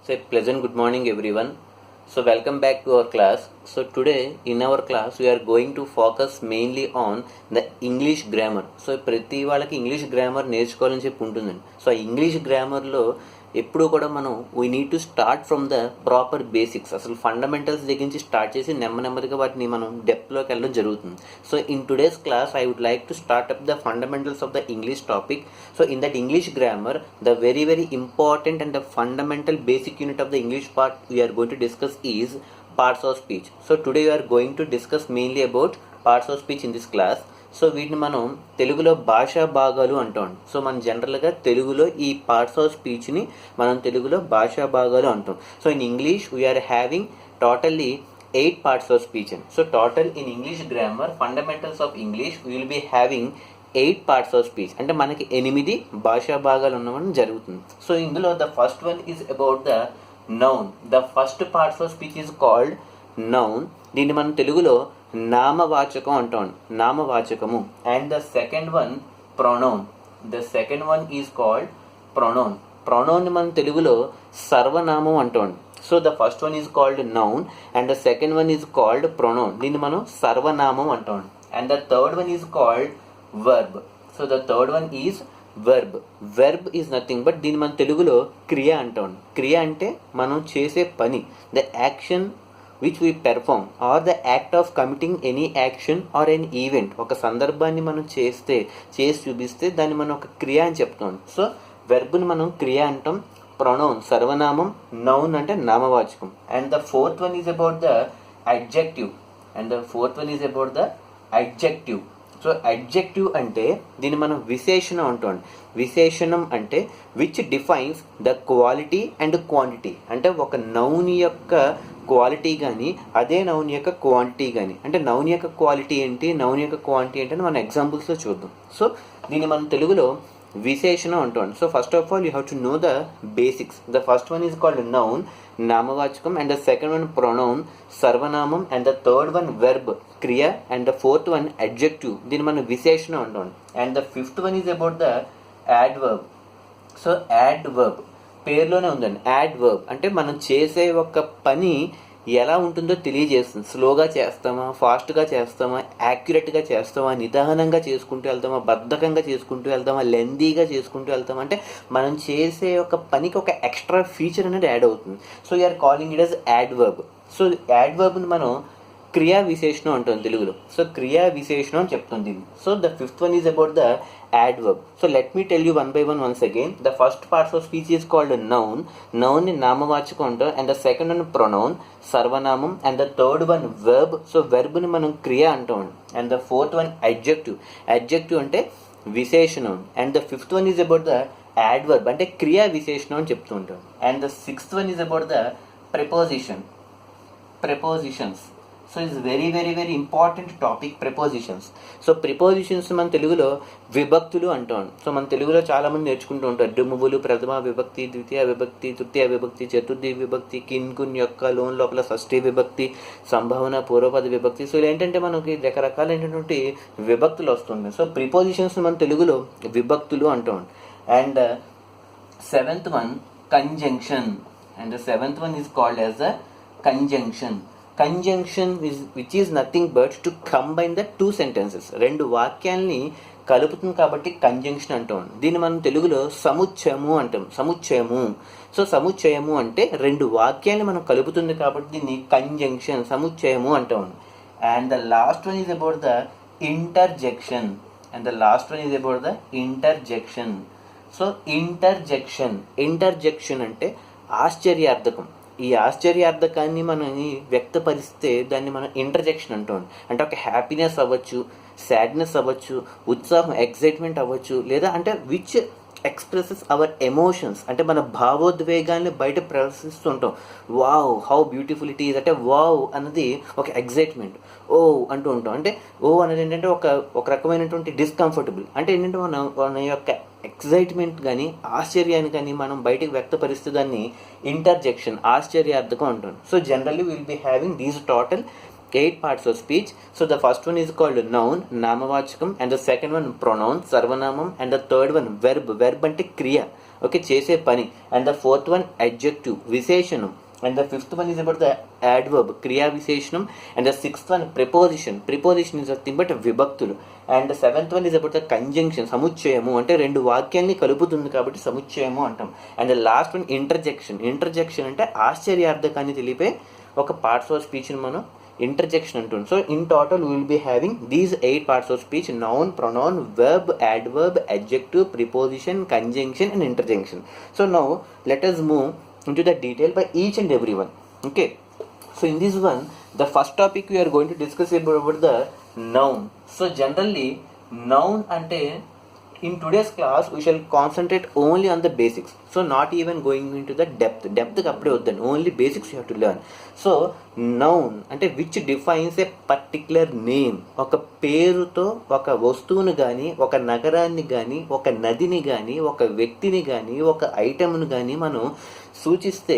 So, a pleasant good morning, everyone. So, welcome back to our class. So, today in our class, we are going to focus mainly on the English grammar. So, ప్రతి వాళ్ళకి English grammar నేర్చుకోవాలని చెప్పి ఉంటుందండి. So, ఆ English గ్రామర్లో ఎప్పుడు కూడా మనం we need to start from the proper basics, అసలు ఫండమెంటల్స్ దగ్గర నుంచి స్టార్ట్ చేసి నెమ్మదిగా వాటిని మనం డెప్త్లోకి వెళ్ళడం జరుగుతుంది. So in today's class I would like to start up the fundamentals of the English topic. So in that English grammar the very important and the fundamental basic unit of the English part we are going to discuss is parts of speech. So today we are going to discuss mainly about parts of speech in this class. So వీటిని మనం తెలుగులో భాషా భాగాలు అంటాం. So మనం జనరల్గా తెలుగులో ఈ పార్ట్స్ ఆఫ్ స్పీచ్ని మనం తెలుగులో భాషా భాగాలు అంటాం. So in English we are having totally 8 parts of speech. So total in English grammar fundamentals of English we will be having 8 parts of speech. అంటే మనకి 8 భాషా భాగాలు ఉండడం జరుగుతుంది. సో ఇందులో the first one is about the noun. The first parts of speech is called noun. దీన్ని మనం తెలుగులో నామవాచకం అంటాం, నామవాచకము. And the second one pronoun. The second one is called pronoun. Pronoun మనం తెలుగులో సర్వనామం అంటాం. So the first one is called noun and the second one is called pronoun. దీన్ని మనం సర్వనామం అంటాం. And the third one is called verb. So the third one is verb. Verb is nothing but దీన్ని మన తెలుగులో క్రియ అంటాం. క్రియ అంటే మనం చేసే పని, the action which we perform or the act of committing any action or any event. ఒక సందర్భాన్ని మనం చేసి చూపిస్తే దాన్ని మనం ఒక క్రియ అని చెప్తాం. సో వెర్బ్ని మనం క్రియ అంటాం, ప్రొనౌన్ సర్వనామం, నౌన్ అంటే నామవాచకం. And the fourth one is about the adjective. And the fourth one is about the adjective. So adjective అంటే దీన్ని మనం విశేషణం అంటాం. విశేషణం అంటే which defines the quality and quantity. అంటే ఒక నౌన్ యొక్క క్వాలిటీ కానీ అదే నౌన్ యొక్క క్వాంటిటీ కానీ. అంటే నౌన్ యొక్క క్వాలిటీ ఏంటి, నౌన్ యొక్క క్వాంటిటీ ఏంటి అని మనం ఎగ్జాంపుల్స్లో చూద్దాం. సో దీన్ని మనం తెలుగులో విశేషణం అంటాం. So first of all you have to know the basics. The first one is called noun, నామవాచకం. And the second one pronoun, సర్వనామం. And the third one verb, క్రియ. And the fourth one adjective, దీన్ని మనం విశేషణం అంటాం. And the fifth one is about the adverb. So adverb పేరులోనే ఉందండి. Adverb అంటే మనం చేసే ఒక పని ఎలా ఉంటుందో తెలియజేస్తుంది. స్లోగా చేస్తామా, ఫాస్ట్గా చేస్తామా, యాక్యురేట్గా చేస్తామా, నిదానంగా చేసుకుంటూ వెళ్తామా, బద్ధకంగా చేసుకుంటూ వెళ్తామా, లెందీగా చేసుకుంటూ వెళ్తామా. అంటే మనం చేసే ఒక పనికి ఒక ఎక్స్ట్రా ఫీచర్ అనేది యాడ్ అవుతుంది. So you're calling it as adverb. సో యాడ్వర్బ్ని మనం క్రియా విశేషణం అంటాం తెలుగులో. సో క్రియా విశేషణం అని చెప్తుంది. So the fifth one is about the adverb. So let me tell you one by one once again. The first part of speech is called noun. Noun ni namavachakam antam. And the second one pronoun, sarvanamam. And the third one verb. So verb ni manam kriya antam. And the fourth one adjective. Adjective ante visheshanam. And the fifth one is about the adverb ante kriya visheshanam అని చెప్తూ ఉంటాం. And the sixth one is about the preposition. Prepositions. So it's very important topic prepositions. So prepositions మన తెలుగులో విభక్తులు అంటాం. So మన తెలుగులో చాలామంది నేర్చుకుంటూ ఉంటారు. డుమువులు, ప్రథమ విభక్తి, ద్వితీయ విభక్తి, తృతీయ విభక్తి, చతుర్థి విభక్తి, కిన్కున్ యొక్క లోన్ లోపల షష్ఠీ విభక్తి, సంభావన, పూర్వపద విభక్తి. సో ఇలా ఏంటంటే మనకి రకరకాలైనటువంటి విభక్తులు వస్తుంది. సో ప్రిపోజిషన్స్ మన తెలుగులో విభక్తులు అంటాం. And seventh one conjunction. And the seventh one is called as the conjunction. Conjunction which is nothing but to combine the two sentences. రెండు వాక్యాల్ని కలుపుతుంది కాబట్టి కంజంక్షన్ అంటాం. దీన్ని మనం తెలుగులో సముచ్చయము అంటాం. సముచ్చయము. సో సముచ్చయము అంటే రెండు వాక్యాల్ని మనం కలుపుతుంది కాబట్టి దీన్ని కంజంక్షన్, సముచ్చయము అంటాం. And the last one is about the interjection. And the last one is about the interjection. So interjection అంటే ఆశ్చర్యార్థకం. ఈ ఆశ్చర్యార్థకాన్ని మనం వ్యక్తపరిస్తే దాన్ని మనం ఇంటర్జెక్షన్ అంటాం. అంటే ఒక హ్యాపీనెస్ అవ్వచ్చు, సాడ్నెస్ అవ్వచ్చు, ఉత్సాహం, ఎక్సైట్మెంట్ అవ్వచ్చు, లేదా అంటే విచ్ ఎక్స్ప్రెసెస్ అవర్ ఎమోషన్స్. అంటే మన భావోద్వేగాన్ని బయట ప్రదర్శిస్తుంటాం. Wow how beautiful it is అంటే వావ్ అన్నది ఒక ఎక్సైట్మెంట్. ఓ అంటూ ఉంటాం. అంటే ఓ అనేది ఏంటంటే ఒక రకమైనటువంటి డిస్కంఫర్టబుల్. అంటే ఏంటంటే మన యొక్క ఎక్సైట్మెంట్ కానీ ఆశ్చర్యాన్ని కానీ మనం బయటకు వ్యక్తపరిస్తే దాన్ని ఇంటర్జెక్షన్, ఆశ్చర్యార్థకం అంటాం. So generally will be having these total 8 parts of speech. So the first one is called noun, namavachakam. And the second one pronoun, sarvanamam. And the third one verb. Verb ante kriya. Okay, చేసే పని. And the fourth one adjective, విశేషణం. And the fifth one is about the adverb, క్రియా విశేషణం. And the sixth one preposition, preposition is nothing but విభక్తులు. And the seventh one is about the conjunction, సముచ్చయము, అంటే రెండు వాక్యాల్ని కలుపుతుంది కాబట్టి సముచ్చయము అంటాం. And the last one interjection, interjection అంటే ఆశ్చర్యార్థకాన్ని తెలిపే ఒక పార్ట్స్ ఆఫ్ స్పీచ్ని మనం ఇంటర్జెక్షన్ అంటుంది. So in total we will be having these 8 parts of speech: noun, pronoun, verb, adverb, adjective, preposition, conjunction and interjection. So now let us move into the detail by each and every one. Okay, so in this one, the first topic we are going to discuss about the noun. So generally noun ante in today's class we shall concentrate only on the basics, so not even going into the depth ki appade oddan, only basics you have to learn. So noun ante which defines a particular name, oka peruto oka vastuvunu gaani, oka nagaranni gaani, oka nadini gaani, oka vyaktini gaani, oka item nu gaani మనం సూచిస్తే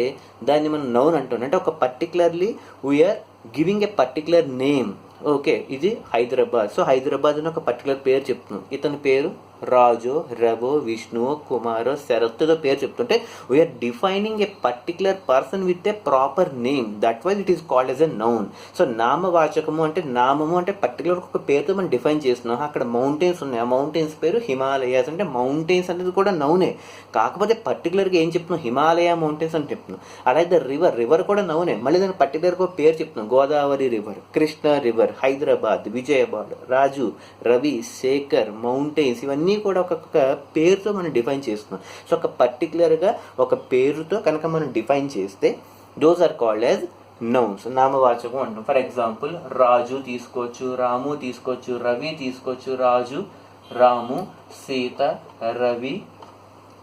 దాన్ని మనం noun అంటాం. అంటే ఒక particularly we are giving a particular name. Okay, ఇది Hyderabad. So Hyderabad అని ఒక పర్టికులర్ పేరు చెప్తున్నాం. ఇతని పేరు రాజు, రవో, విష్ణువో, కుమారో, శరత్తుదో పేరు చెప్తుంటే we're defining a particular person with a proper name. That wise it is called as a noun. So నామవాచకము అంటే నామము అంటే పర్టికులర్ ఒక పేరుతో మనం డిఫైన్ చేస్తున్నాం. అక్కడ మౌంటైన్స్ ఉన్నాయి, ఆ మౌంటైన్స్ పేరు హిమాలయాస్. అంటే మౌంటైన్స్ అనేది కూడా నౌనే, కాకపోతే పర్టికులర్గా ఏం చెప్తున్నాం, హిమాలయ మౌంటైన్స్ అని చెప్తున్నాం. అలాగే రివర్ కూడా నౌనే, మళ్ళీ దానికి పర్టికులర్గా పేరు చెప్తున్నాం. గోదావరి రివర్, కృష్ణ రివర్, హైదరాబాద్, విజయవాడ, రాజు, రవి, శేఖర్, మౌంటైన్స్, ఇవన్నీ కూడా ఒక్కొక్క పేరుతో మనం డిఫైన్ చేస్తున్నాం. సో ఒక పర్టికులర్గా ఒక పేరుతో కనుక మనం డిఫైన్ చేస్తే those are called as nouns, నామవాచకం అంటాం. ఫర్ ఎగ్జాంపుల్ రాజు తీసుకోవచ్చు, రాము తీసుకోవచ్చు, రవి తీసుకోవచ్చు. రాజు, రాము, Sita, Ravi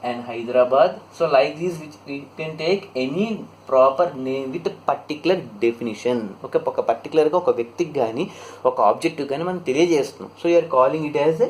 and Hyderabad. So like this we can take any proper name with a particular definition. Okay, ఒక పర్టికులర్గా ఒక వ్యక్తికి కానీ ఒక ఆబ్జెక్ట్ కానీ మనం తెలియజేస్తున్నాం. So you're calling it as a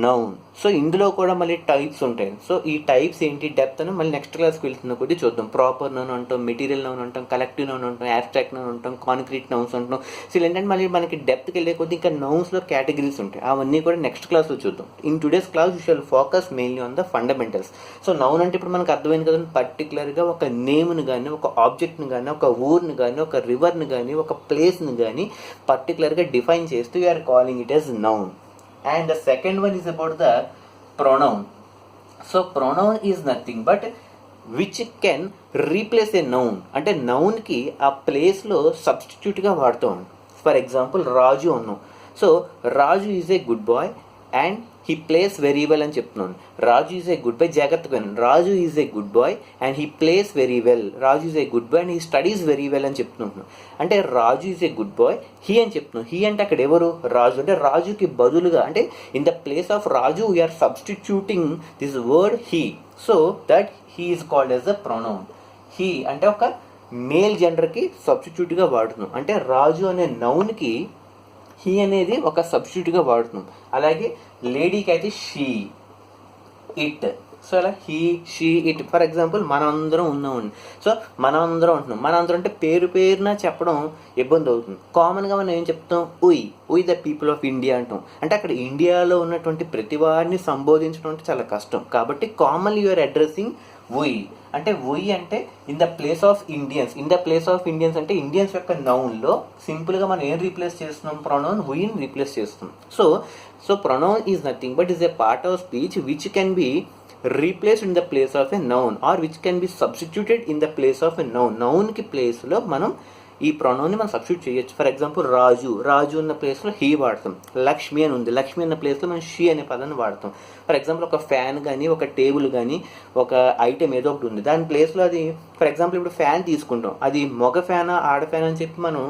noun. So ఇందులో కూడా మళ్ళీ టైప్స్ ఉంటాయి. సో ఈ టైప్స్ ఏంటి, డెప్త్ అని మళ్ళీ నెక్స్ట్ క్లాస్కి వెళ్తున్న కొద్దీ చూద్దాం. ప్రాపర్ నౌన్ అంటాం, మెటీరియల్ నౌన్ అంటాం, కలెక్టివ్ నౌన్ అంటాం, యాబ్స్ట్రాక్ట్ నౌన్ అంటాం, కాంక్రీట్ నౌన్స్ అంటాం. సో ఏంటంటే మళ్ళీ మనకి డెప్త్కి వెళ్ళే కొద్దీ ఇంకా నౌన్స్లో కేటగిరీస్ ఉంటాయి. అవన్నీ కూడా నెక్స్ట్ క్లాస్లో చూద్దాం. In today's class you shall focus mainly on the fundamentals. So noun అంటే ఇప్పుడు మనకు అర్థమైంది కదా, పర్టికులర్గా ఒక నేమ్ని కానీ, ఒక ఆబ్జెక్ట్ని కానీ, ఒక ఊర్ని కానీ, ఒక రివర్ని కానీ, ఒక ప్లేస్ని కానీ పర్టికులర్గా డిఫైన్ చేస్తూ you're calling it as noun. And the second one is about the pronoun. So pronoun is nothing but which can replace a noun. అంటే నౌన్కి ఆ ప్లేస్లో సబ్స్టిట్యూట్గా వాడుతాం. ఫర్ ఎగ్జాంపుల్ రాజు అన్నాం. So Raju is a good boy and he plays very well అని చెప్తున్నాను. Raju is a good boy, జాగ్రత్తగా Raju is a good boy and he plays very well. Raju is a good boy and he studies very well అని చెప్తున్నాను. అంటే Raju is a good boy, he అని చెప్తున్నాను. He అంటే అక్కడ ఎవరు, రాజు. అంటే రాజుకి బదులుగా, అంటే in the place of Raju we're substituting this word he. So that he is called as a pronoun. He అంటే ఒక మేల్ జెండర్కి సబ్స్టిట్యూట్గా వాడుతున్నాం. అంటే రాజు అనే నౌన్కి హీ అనేది ఒక సబ్స్టిట్యూట్గా వాడుతున్నాం. అలాగే లేడీకి అయితే షీ, ఇట్. సో అలా he, she, it. For example మనం అందరం ఉన్నామండి. సో మనం అందరం ఉంటున్నాం. మన అందరం అంటే పేరున చెప్పడం ఇబ్బంది అవుతుంది. కామన్గా మనం ఏం చెప్తాం, ఉయ్ ద పీపుల్ ఆఫ్ ఇండియా అంటాం. అంటే అక్కడ ఇండియాలో ఉన్నటువంటి ప్రతి వారిని సంబోధించడం అంటే చాలా కష్టం. కాబట్టి కామన్లీ యూఆర్ అడ్రస్సింగ్ ఉయ్. అంటే ఉయ్ అంటే in the place of Indians. In the place of Indians అంటే ఇండియన్స్ యొక్క నౌన్లో సింపుల్గా మనం ఏం రీప్లేస్ చేస్తున్నాం, ప్రొనౌన్ ఉయ్ని రీప్లేస్ చేస్తున్నాం. So pronoun is nothing but is a part of speech which can be replaced in the place of a noun or which can be substituted in the place of a noun. Noun కి place లో మనం ఈ ప్రొనౌన్ని మనం substitute చేయొచ్చు. For example రాజు ఉన్న ప్లేస్లో he వాడతాం. లక్ష్మి అని ఉంది, లక్ష్మి అన్న ప్లేస్లో మనం షీ అనే పదాన్ని వాడతాం. ఫర్ ఎగ్జాంపుల్ ఒక ఫ్యాన్ కానీ, ఒక టేబుల్ కానీ, ఒక ఐటెం ఏదో ఒకటి ఉంది, దాని ప్లేస్లో అది ఫర్ ఎగ్జాంపుల్ ఇప్పుడు ఫ్యాన్ తీసుకుంటాం, అది మగ ఫ్యానా ఆడ ఫ్యాన్ అని చెప్పి మనం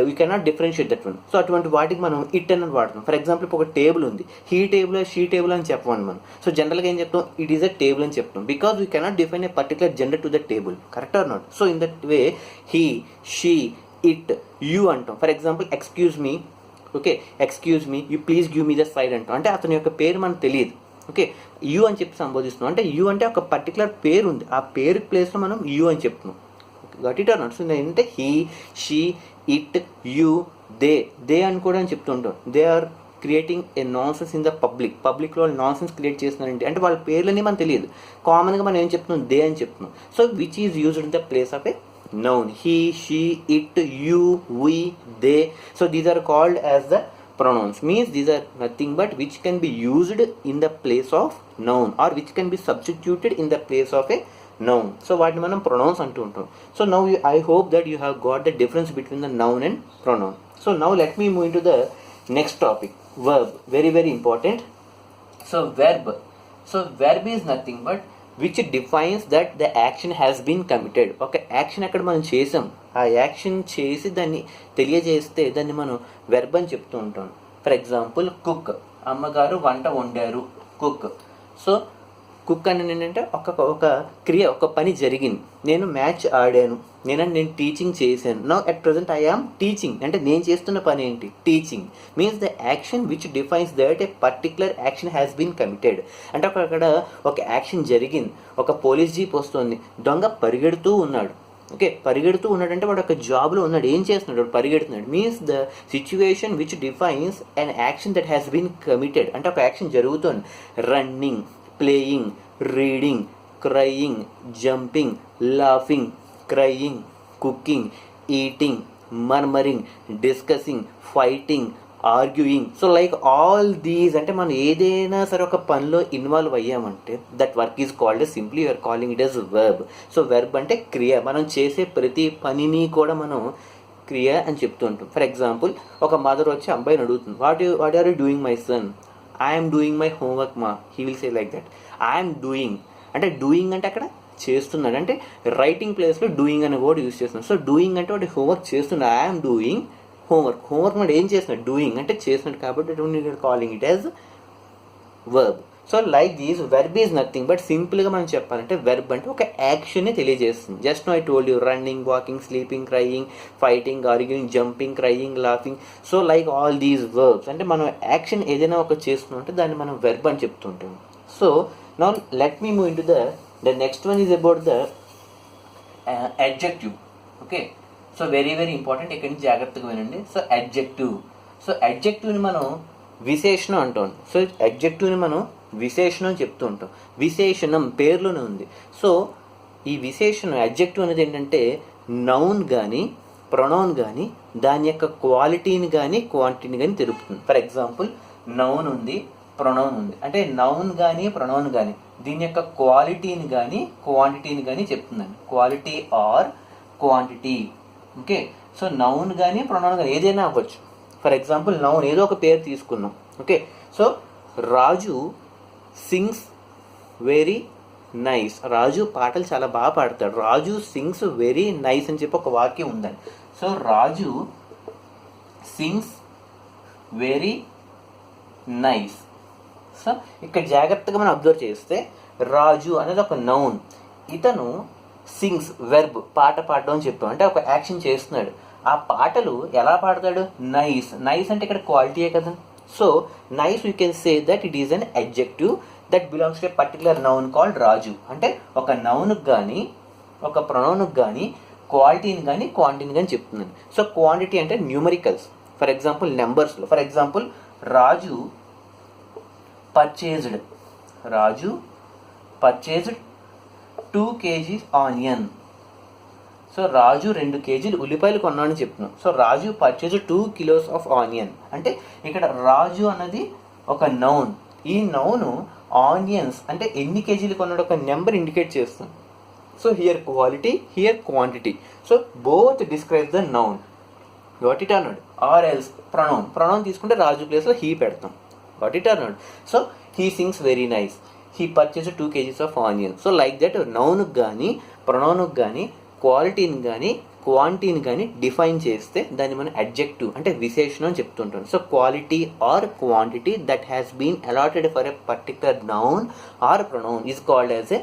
we cannot differentiate that one. So అటువంటి వాటికి మనం ఇట్ అని వాడతాం. ఫర్ ఎగ్జాంపుల్ ఇప్పుడు ఒక టేబుల్ ఉంది, హీ టేబుల్ షీ టేబుల్ అని చెప్పండి మనం. సో జనరల్గా ఏం చెప్తాం, ఇట్ ఈస్ అ టేబుల్ అని చెప్తాం. Because we cannot define a particular gender to the table. Correct or not? So in that way he, she, it, you అంటాం. For example excuse me, okay, excuse me, you please give me the side అంటాం. అంటే అతని యొక్క పేరు మనకు తెలియదు, okay, you అని చెప్పి సంబోధిస్తున్నాం. అంటే యూ అంటే ఒక పర్టికులర్ పేరు ఉంది, ఆ పేరు ప్లేస్లో మనం యూ అని చెప్తున్నాం. Got it or not? So ఏంటంటే he, she, it, you, they అని కూడా అని చెప్తుంటాం. They are creating a nonsense in the పబ్లిక్లో వాళ్ళు నాన్సెన్స్ క్రియేట్ చేస్తున్నారంటే అంటే వాళ్ళ పేర్లని మనకు తెలియదు, కామన్గా మనం ఏం చెప్తున్నాం, దే అని చెప్తున్నాం. So which is used in the place of A noun. He, she, it, you, we, they. So these are called as the pronouns. Means these are nothing but which can be used in the place of noun or which can be substituted in the place of a noun. So వాటిని మనం pronouns అంటూ ఉంటాం. So now I hope that you have got the difference between the noun and pronoun. So now let me move into the next topic, verb. Very very important. So verb is nothing but which defines that the action has been committed. ఒక action అక్కడ మనం చేసాం, ఆ action చేసి దాన్ని తెలియజేస్తే దాన్ని మనం వెర్బ్ అని చెప్తూ ఉంటాం. ఫర్ ఎగ్జాంపుల్ కుక్, అమ్మగారు వంట వండారు, కుక్. సో కుక్ అని ఏంటంటే ఒక క్రియ, ఒక పని జరిగింది. నేను మ్యాచ్ ఆడాను, నేను టీచింగ్ చేశాను. Now at present I am teaching, అంటే నేను చేస్తున్న పని ఏంటి, teaching. Means the action which defines that a particular action has been committed. అంటే అక్కడ ఒక యాక్షన్ జరిగింది, ఒక పోలీస్ జీప్ వస్తుంది, దొంగ పరిగెడుతూ ఉన్నాడు. ఓకే, పరిగెడుతూ ఉన్నాడంటే వాడు ఒక జాబ్లో ఉన్నాడు, ఏం చేస్తున్నాడు, వాడు పరిగెడుతున్నాడు. Means the situation which defines an action that has been committed. అంటే ఒక యాక్షన్ జరుగుతుంది, running, playing, reading, crying, jumping, laughing, crying, cooking, eating, murmuring, discussing, fighting, arguing. So like all these, అంటే మనం ఏదైనా సరే ఒక పనిలో ఇన్వాల్వ్ అయ్యామంటే that work is called simply you're calling it as verb. So verb అంటే క్రియ, మనం చేసే ప్రతి పనిని కూడా మనం క్రియ అని చెప్తూ ఉంటాం. ఫర్ ఎగ్జాంపుల్ ఒక మదర్ వచ్చి అబ్బాయిని అడుగుతుంది, what are you doing my son? I'm doing my homework మా. He will say like that, I'm doing. అంటే డూయింగ్ అంటే అక్కడ చేస్తున్నాడు, అంటే రైటింగ్ ప్లేస్లో డూయింగ్ అనే వర్డ్ యూజ్ చేస్తున్నాడు. సో డూయింగ్ అంటే వాడు హోంవర్క్ చేస్తున్నాడు, ఐఎమ్ డూయింగ్ హోంవర్క్ అంటే ఏం చేస్తున్నాడు, డూయింగ్ అంటే చేస్తున్నాడు, కాబట్టి calling it as verb. So like these verb is nothing but సింపుల్గా మనం చెప్పాలంటే వెర్బ్ అంటే ఒక యాక్షన్ని తెలియజేస్తుంది. Just now I told you, running, walking, sleeping, crying, fighting, arguing, jumping, crying, laughing. So like all these verbs, అంటే మనం action ఏదైనా ఒక చేస్తున్నాం అంటే దాన్ని మనం వెర్బ్ అని చెప్తుంటాం. So now let me move in to the next one is about the adjective. Okay, so very very important, ఇక్కడి నుంచి జాగ్రత్తగా వినండి. సో అడ్జెక్టివ్ని మనం విశేషణం అంటాం. సో అడ్జెక్టివ్ని మనం విశేషణం చెప్తూ ఉంటాం. విశేషణం పేర్లోనే ఉంది. సో ఈ విశేషణం అడ్జెక్టివ్ అనేది ఏంటంటే నౌన్ కానీ ప్రొనౌన్ కానీ దాని యొక్క క్వాలిటీని కానీ క్వాంటిటీని కానీ తెలుపుతుంది. ఫర్ ఎగ్జాంపుల్ నౌన్ ఉంది, ప్రొనౌన్ ఉంది. అంటే నౌన్ కానీ ప్రొనౌన్ కానీ దీని యొక్క క్వాలిటీని కానీ క్వాంటిటీని కానీ చెప్తుందండి. Quality or quantity. Okay, so noun కానీ ప్రొనౌన్ కానీ ఏదైనా అవ్వచ్చు. ఫర్ ఎగ్జాంపుల్ నౌన్ ఏదో ఒక పేరు తీసుకున్నాం. ఓకే, సో రాజు సింగ్స్ వెరీ నైస్. రాజు పాటలు చాలా బాగా పాడతాడు. రాజు సింగ్స్ వెరీ నైస్ అని చెప్పి ఒక వాక్యం ఉందండి. సో రాజు సింగ్స్ వెరీ నైస్. సో ఇక్కడ జాగ్రత్తగా మనం అబ్జర్వ్ చేస్తే రాజు అనేది ఒక నౌన్, ఇతను సింగ్స్ వెర్బ్ పాట పాడడం అని చెప్పాం, అంటే ఒక యాక్షన్ చేస్తున్నాడు. ఆ పాటలు ఎలా పాడతాడు, నైస్. నైస్ అంటే ఇక్కడ క్వాలిటీయే కదా. So nice you can say that it is an adjective that belongs to a particular noun called Raju. అంటే ఒక నౌన్కి కానీ ఒక ప్రొనౌన్కి కానీ క్వాలిటీని కానీ క్వాంటిటీని కానీ చెప్తున్నాను. సో క్వాంటిటీ అంటే న్యూమరికల్స్. ఫర్ ఎగ్జాంపుల్ నెంబర్స్లో, for example Raju purchased. Raju purchased 2 kg onion. So Raju 2 kg ఉల్లిపాయలు కొన్నాడని చెప్తున్నాం. So Raju purchase 2 kilos of onion. అంటే ఇక్కడ రాజు అన్నది ఒక నౌన్. ఈ నౌను ఆనియన్స్ అంటే ఎన్ని కేజీలు కొన్నాడు ఒక నెంబర్ ఇండికేట్ చేస్తుంది. So here quality, here quantity. So both describe the noun. Got it అన్నాడు. ఆర్ ఎల్స్ ప్రొనౌన్ తీసుకుంటే రాజు ప్లేస్లో హీ పెడతాం. గాట్ ఇట్ అన్నాడు. So he sings very nice, he purchase 2 kgs of onion. So like that నౌన్కి కానీ ప్రొనౌన్కి కానీ క్వాలిటీని కానీ క్వాంటిటీని కానీ డిఫైన్ చేస్తే దాన్ని మనం అడ్జెక్టివ్ అంటే విశేషణం అని చెప్తుంటాం. So quality or quantity that has been allotted for a particular noun or pronoun is called as a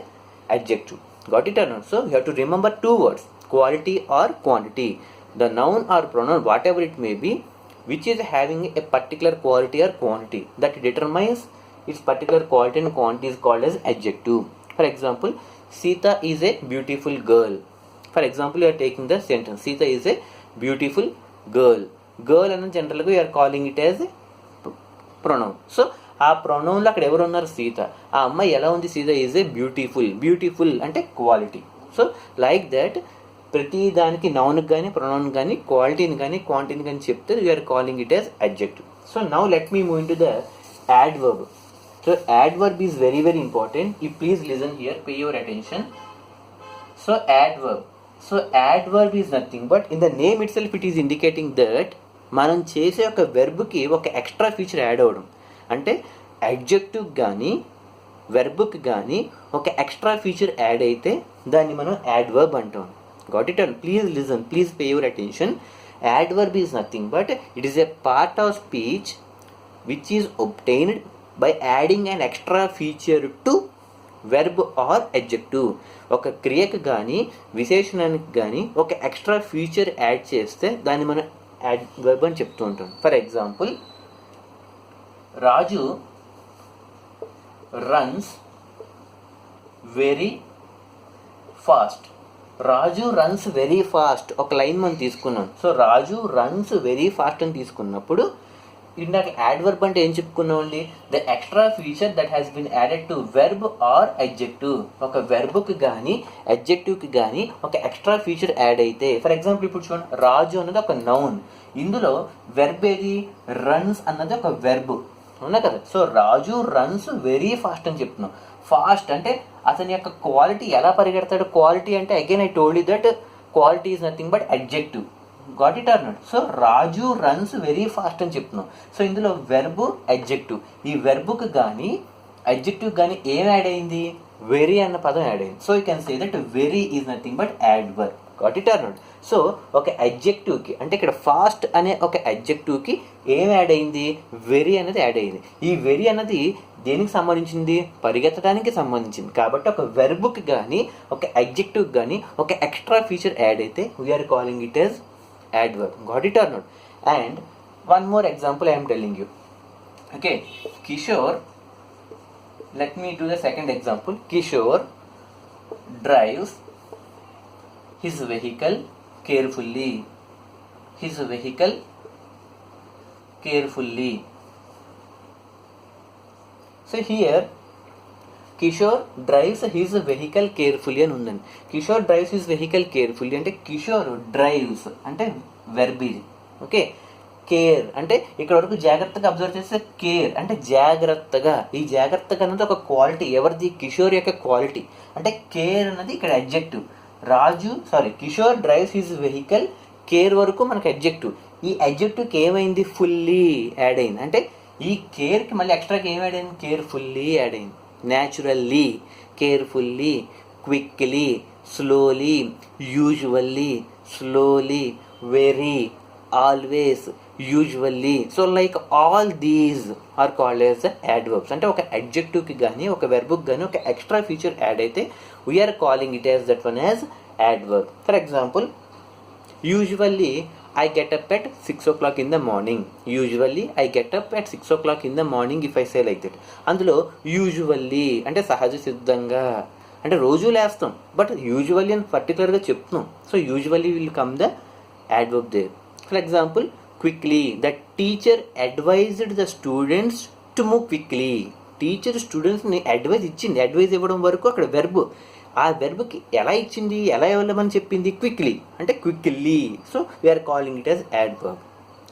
adjective. Got it or not? So you have to remember 2 words, quality or quantity. The noun or pronoun, whatever it may be, which is having a particular quality or quantity that determines its particular quality and quantity is called as adjective. For example, Sita is a beautiful girl. For example, you are taking the sentence, Sita is a beautiful girl. Girl and generally you are calling it as pronoun. So ఆ ప్రొనౌన్లో అక్కడ ఎవరు ఉన్నారు? సీత. ఆ అమ్మాయి ఎలా ఉంది? Sita is a beautiful. Beautiful అంటే quality. So like that ప్రతి దానికి నౌన్కి కానీ ప్రొనౌన్ కానీ క్వాలిటీని కానీ క్వాంటిటీని కానీ చెప్తే we're calling it as adjective. So now let me move in to the adverb. So adverb is very very important. You please listen here, pay your attention. So adverb. So adverb is nothing but in the name itself it is indicating that మనం చేసే ఒక వెర్బ్కి ఒక extra feature add అవ్వడం. అంటే adjective కానీ వెర్బ్కి కానీ ఒక extra feature add అయితే దాన్ని మనం యాడ్వర్బ్ అంటాం. Got it? Please listen, please pay your attention. Adverb is nothing but it is a part of speech which is obtained by adding an extra feature to verb or adjective. ఒక క్రియకు కానీ విశేషణానికి కానీ ఒక extra feature add చేస్తే దాన్ని మనం adverb అని చెప్తూ ఉంటాం. For example, Raju runs very fast. Raju runs very fast ఒక లైన్ మనం తీసుకున్నాం. So Raju runs very fast అని తీసుకున్నప్పుడు ఇందాక యాడ్వర్బ్ అంటే ఏం చెప్పుకున్నామండి? The extra feature that has been added to verb or adjective. ఒక వెర్బ్కి కానీ అడ్జెక్టివ్కి కానీ ఒక ఎక్స్ట్రా ఫీచర్ యాడ్ అయితే, ఫర్ ఎగ్జాంపుల్ ఇప్పుడు చూడండి, రాజు అన్నది ఒక నౌన్, ఇందులో వెర్బ్ ఏది? రన్స్ అన్నది ఒక వెర్బ్, అవునా కదా? So Raju runs very fast అని చెప్తున్నాం. ఫాస్ట్ అంటే అతని యొక్క క్వాలిటీ ఎలా పరిగెడతాడు? క్వాలిటీ అంటే again I told you that quality is nothing but adjective. Got it or not? So Raju runs very fast అని చెప్తున్నాం. సో ఇందులో వెర్బ్ అడ్జెక్టివ్, ఈ వెర్బ్కి కానీ అడ్జెక్టివ్ కానీ ఏం యాడ్ అయింది? వెరీ అన్న పదం యాడ్ అయింది. So you can say that very is nothing but adverb. Got it or not? So ఒక అడ్జెక్టివ్కి అంటే ఇక్కడ ఫాస్ట్ అనే ఒక అడ్జెక్టివ్కి ఏం యాడ్ అయింది? వెరీ అనేది యాడ్ అయింది. ఈ వెరీ అన్నది దేనికి సంబంధించింది? పరిగెత్తడానికి సంబంధించింది. కాబట్టి ఒక వెర్బ్కి కానీ ఒక అడ్జెక్టివ్కి కానీ ఒక ఎక్స్ట్రా ఫీచర్ యాడ్ అయితే we're calling it as adverb. Got it or not? And one more example I am telling you. Okay, Kishore, let me do the second example. Kishore drives his vehicle carefully. His vehicle carefully. So here Kishore drives his vehicle carefully అని ఉందండి. Kishore drives his vehicle carefully అంటే Kishore drives అంటే verb ఇది. Okay, care అంటే ఇక్కడ వరకు జాగ్రత్తగా observe చేస్తే కేర్ అంటే జాగ్రత్తగా. ఈ జాగ్రత్తగా అన్నది ఒక క్వాలిటీ. ఎవరిది? కిషోర్ యొక్క క్వాలిటీ. అంటే కేర్ అన్నది ఇక్కడ adjective. Kishore drives his vehicle, care వరకు మనకు అడ్జెక్టివ్. ఈ అడ్జెక్టివ్కి ఏమైంది? ఫుల్లీ యాడ్ అయింది. అంటే ఈ కేర్కి మళ్ళీ ఎక్స్ట్రాకి ఏం యాడ్ అయింది? కేర్ఫుల్లీ యాడ్ అయింది. naturally, carefully, quickly, slowly, usually, slowly, very, always, usually. So like all these are called as adverbs. అంటే ఒక adjective కి కానీ ఒక verb కి కానీ ఒక extra feature add అయితే we are calling it as that one as adverb. For example, usually I get up at 6 o'clock in the morning. Usually I get up at 6 o'clock in the morning if I say like that. అందులో usually అంటే సహజ సిద్ధంగా అంటే రోజు లేస్తాం, but usually అని పర్టికులర్గా చెప్తున్నాం. So usually will come the adverb there. For example, quickly, the teacher advised the students to move quickly. Teacher స్టూడెంట్స్ని అడ్వైజ్ ఇచ్చింది. అడ్వైజ్ ఇవ్వడం వరకు అక్కడ వెర్బ్. ఆ వెర్బ్కి ఎలా ఇచ్చింది, ఎలా ఇవ్వమని చెప్పింది? క్విక్లీ అంటే quickly. So we're calling it as adverb.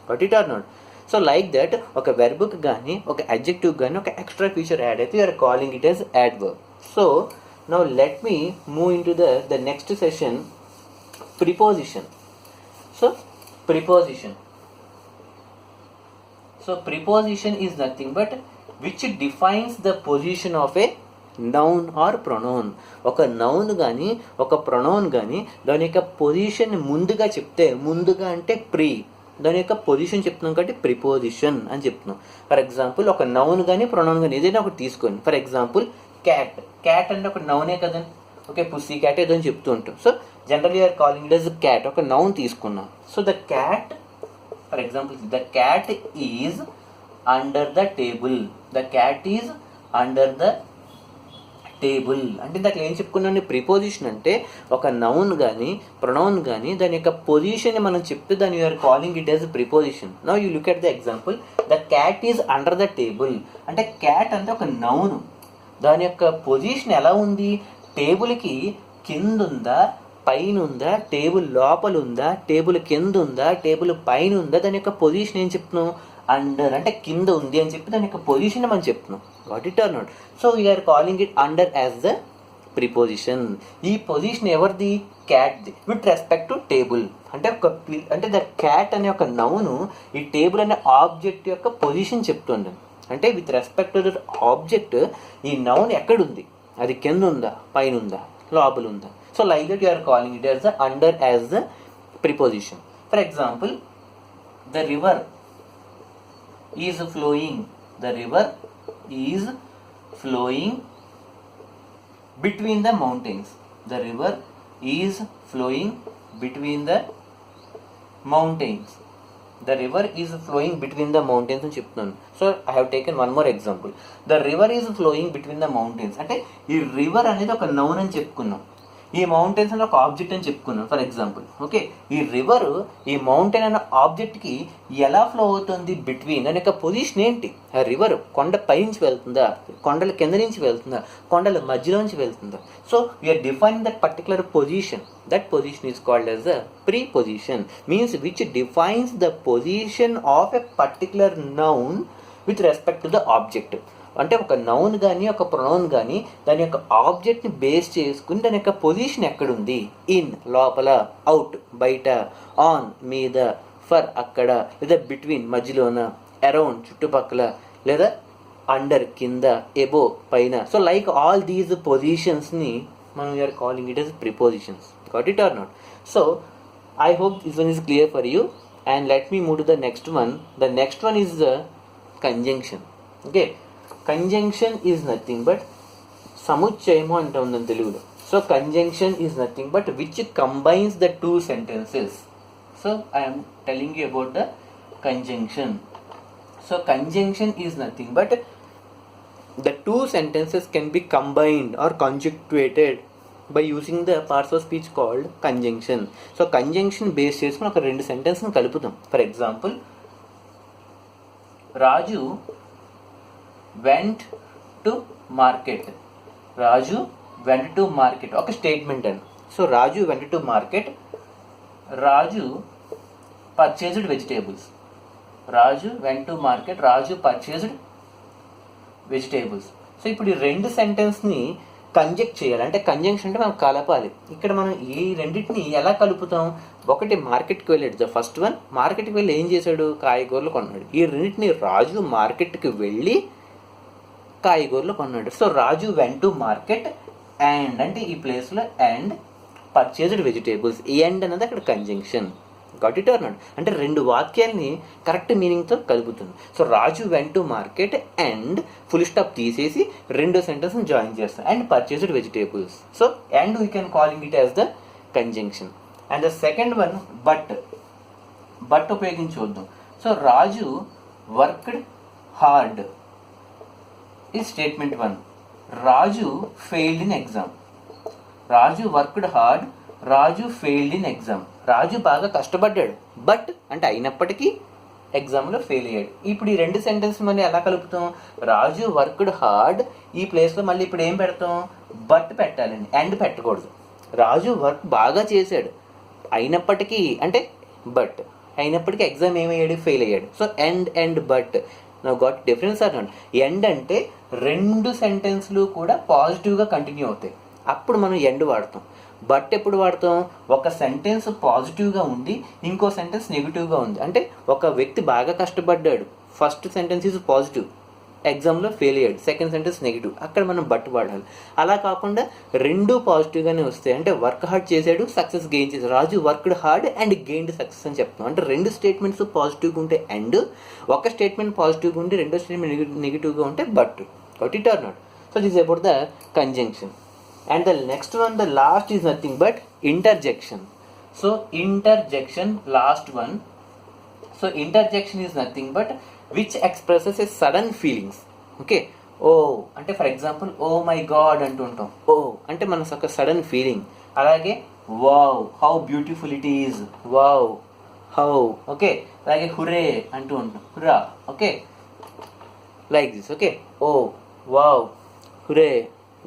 But it or not? So like that ఒక వెర్బ్కి కానీ ఒక అడ్జెక్టివ్ కానీ ఒక ఎక్స్ట్రా ఫీచర్ యాడ్ అయితే we're calling it as adverb. So now let me move in to the next session, preposition. So preposition. So preposition is nothing but which defines the position of a noun or pronoun. ఒక noun కానీ ఒక pronoun కానీ దాని యొక్క position ముందుగా చెప్తే, ముందుగా అంటే దాని యొక్క పొజిషన్ చెప్తున్నాం కాబట్టి ప్రిపోజిషన్ అని చెప్తున్నాం. ఫర్ ఎగ్జాంపుల్ ఒక నౌన్ కానీ ప్రొనౌన్ కానీ ఏదైనా ఒకటి తీసుకోండి. For example cat. క్యాట్ అంటే ఒక నౌనే కదండి. ఓకే, పుస్సీ క్యాట్ ఏదో అని చెప్తూ ఉంటాం. So general you're calling it as cat. ఒక నౌన్ తీసుకున్నాం. So the cat, for example the cat is under the table. The cat is under the table. అంటే ఇందాక ఏం చెప్పుకున్నాను, ప్రిపోజిషన్ అంటే ఒక నౌన్ కానీ ప్రొనౌన్ కానీ దాని యొక్క పొజిషన్ మనం చెప్తే దాన్ని you're calling it as preposition. Now you look at the example, the cat is under the table. అంటే క్యాట్ అంటే ఒక నౌన్, దాని యొక్క పొజిషన్ ఎలా ఉంది, టేబుల్కి కింద ఉందా పైన ఉందా, టేబుల్ లోపల ఉందా, టేబుల్ కింద ఉందా, టేబుల్ పైన ఉందా, దాని యొక్క పొజిషన్ ఏం చెప్తున్నాం, అండర్ అంటే కింద ఉంది అని చెప్పి దాని యొక్క పొజిషన్ మనం చెప్తున్నాం. Got it or not? So we're calling it under as the preposition. ఈ పొజిషన్ ఎవరిది, క్యాట్ది, విత్ రెస్పెక్ట్ టు టేబుల్. అంటే ద క్యాట్ అనే ఒక నౌను ఈ టేబుల్ అనే ఆబ్జెక్ట్ యొక్క పొజిషన్ చెప్తుంది. అంటే with respect to the object ఈ నౌన్ ఎక్కడుంది, అది కింద ఉందా, పైన ఉందా, లోపల ఉందా. So like that you are calling it as the under as the preposition. For example, the river is flowing. The river is flowing between the mountains. The river is flowing between the mountains. The river is flowing between the mountains అని చెప్తున్నాను. So I have taken one more example. The river is flowing between the mountains. అంటే ఈ river అనేది ఒక noun అని చెప్పుకున్నాం, ఈ mountains అని ఒక ఆబ్జెక్ట్ అని చెప్పుకున్నాం ఫర్ ఎగ్జాంపుల్. ఓకే, ఈ రివర్ ఈ మౌంటైన్ అనే ఆబ్జెక్ట్కి ఎలా ఫ్లో అవుతుంది, బిట్వీన్ అనే పొజిషన్ ఏంటి, ఆ రివర్ కొండ పై నుంచి వెళ్తుందా, కొండల కింద నుంచి వెళ్తుందా, కొండల మధ్యలోంచి వెళ్తుందా. So we're defining that particular position. That position is called as the preposition, means which defines the position of a particular noun with respect to the object. అంటే ఒక నౌన్ కానీ ఒక ప్రొనౌన్ కానీ దాని యొక్క ఆబ్జెక్ట్ని బేస్ చేసుకుని దాని యొక్క పొజిషన్ ఎక్కడుంది, ఇన్ లోపల, అవుట్ బయట, ఆన్ మీద, ఫర్ అక్కడ, లేదా బిట్వీన్ మధ్యలోన, అరౌండ్ చుట్టుపక్కల, లేదా అండర్ కింద, ఎబో పైన. సో లైక్ ఆల్ దీస్ పొజిషన్స్ని మనం we're calling it as prepositions. Got it or not? So I hope this one is clear for you, and let me move to the next one. The next one is the conjunction. Okay, conjunction is nothing but, సముచ్చయము అంట ఉందని తెలుగులో. So conjunction is nothing but which combines the two sentences. So I'm telling you about the conjunction. So conjunction is nothing but the two sentences can be combined or conjugated by using the parts of speech called conjunction. So conjunction based చేసుకుని ఒక రెండు సెంటెన్స్ని కలుపుతాం. For example, Raju went to market. Raju went to market ఒక statement అని. So Raju went to market, Raju purchased vegetables. Raju went to market, Raju purchased vegetables. So ఇప్పుడు ఈ రెండు సెంటెన్స్ని కంజెక్ట్ చేయాలి. అంటే కంజంక్షన్ అంటే మనం కలపాలి. ఇక్కడ మనం ఈ రెండింటిని ఎలా కలుపుతాం, ఒకటి మార్కెట్కి వెళ్ళాడు, ద ఫస్ట్ వన్ మార్కెట్కి వెళ్ళి ఏం చేశాడు, కాయగూరలు కొన్నాడు. ఈ రెండింటిని రాజు మార్కెట్కి వెళ్ళి కాయగూరలు కొన్నాడు. So Raju went to market and అంటే ఈ ప్లేస్లో అండ్ పర్చేజ్డ్ వెజిటేబుల్స్. ఈ అండ్ అనేది అక్కడ conjunction. Got it or not? అంటే రెండు వాక్యాల్ని కరెక్ట్ మీనింగ్తో కలుపుతుంది. So Raju went to market and full stop తీసేసి రెండు సెంటెన్స్ని జాయిన్ చేస్తాం, and purchased vegetables. So and we can calling it as the conjunction. And the second one but ఉపయోగించి చూద్దాం. So రాజు worked hard ఈ statement one. Raju failed in exam. Raju worked hard, Raju failed in exam. Raju బాగా కష్టపడ్డాడు, but అంటే అయినప్పటికీ ఎగ్జామ్లో fail అయ్యాడు. ఇప్పుడు ఈ రెండు సెంటెన్స్ మళ్ళీ ఎలా కలుపుతాం, రాజు వర్క్డ్ హార్డ్ ఈ ప్లేస్లో మళ్ళీ ఇప్పుడు ఏం పెడతాం, బట్ పెట్టాలండి, అండ్ పెట్టకూడదు. రాజు వర్క్ బాగా చేశాడు, అయినప్పటికీ అంటే బట్ అయినప్పటికీ ఎగ్జామ్ ఏమయ్యాడు, ఫెయిల్ అయ్యాడు. So and but now got difference or not? And అంటే రెండు సెంటెన్స్లు కూడా పాజిటివ్గా కంటిన్యూ అవుతాయి, అప్పుడు మనం ఎండ్ వాడతాం. బట్ ఎప్పుడు వాడతాం, ఒక సెంటెన్స్ పాజిటివ్గా ఉంది, ఇంకో సెంటెన్స్ నెగిటివ్గా ఉంది. అంటే ఒక వ్యక్తి బాగా కష్టపడ్డాడు, ఫస్ట్ సెంటెన్స్ ఈజ్ పాజిటివ్, ఎగ్జామ్లో ఫెయిల్ అయ్యాడు, సెకండ్ సెంటెన్స్ నెగిటివ్, అక్కడ మనం బట్ వాడాలి. అలా కాకుండా రెండు పాజిటివ్గానే వస్తాయి. అంటే వర్క్ హార్డ్ చేశాడు, సక్సెస్ గెయిన్ చేశాడు. Raju worked hard and gained success అని చెప్తాం. అంటే రెండు స్టేట్మెంట్స్ పాజిటివ్గా ఉంటే అండ్, ఒక స్టేట్మెంట్ పాజిటివ్గా ఉండి రెండో స్టేట్మెంట్ నెగిటివ్గా ఉంటే but. Got it or not? So this about the conjunction. And the next one, the last is nothing but interjection. So interjection, last one. So interjection is nothing but which expresses a sudden feelings. Okay, oh అంటే for example oh my god అంటుంటాం. Oh అంటే మన ఒక sudden feeling. అలాగే wow how beautiful it is, wow how. Okay, అలాగే hurray అంటూ ఉంటాం, hurrah. Okay, like this. Okay, oh wow hurray,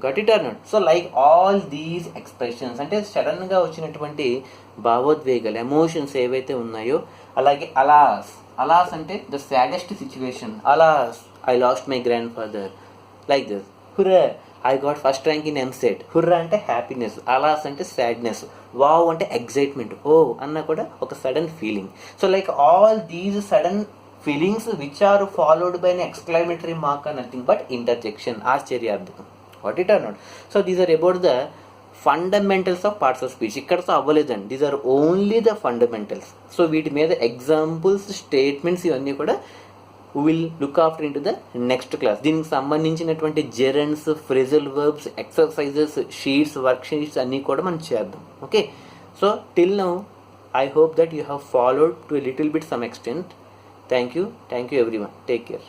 got it or not. So like all these expressions అంటే సడన్గా వచ్చినటువంటి భావోద్వేగాలు, ఎమోషన్స్ ఏవైతే ఉన్నాయో. అలాగే అలాస్, అలాస్ అంటే the saddest situation. Alas I lost my grandfather, like this. Hurrah I got first rank in EAMCET. Hurrah అంటే happiness, alas అంటే సాడ్నెస్, వావ్ అంటే ఎగ్జైట్మెంట్, ఓ అన్న కూడా ఒక sudden feeling. So like all these sudden feelings which are followed by an exclamatory mark are nothing but interjection, ఆశ్చర్యార్థకం. What it or not. So these are about the fundamentals of parts of speech. ఇక్కడతో అవ్వలేదండి, these are only the fundamentals. So వీటి మీద examples, statements ఇవన్నీ కూడా will look after in to the next class. దీనికి సంబంధించినటువంటి gerunds, phrasal verbs, exercises, sheets, work sheets అన్నీ కూడా మనం చేద్దాం. Okay, so till now I hope that you have followed to a little bit some extent. Thank you everyone. Take care.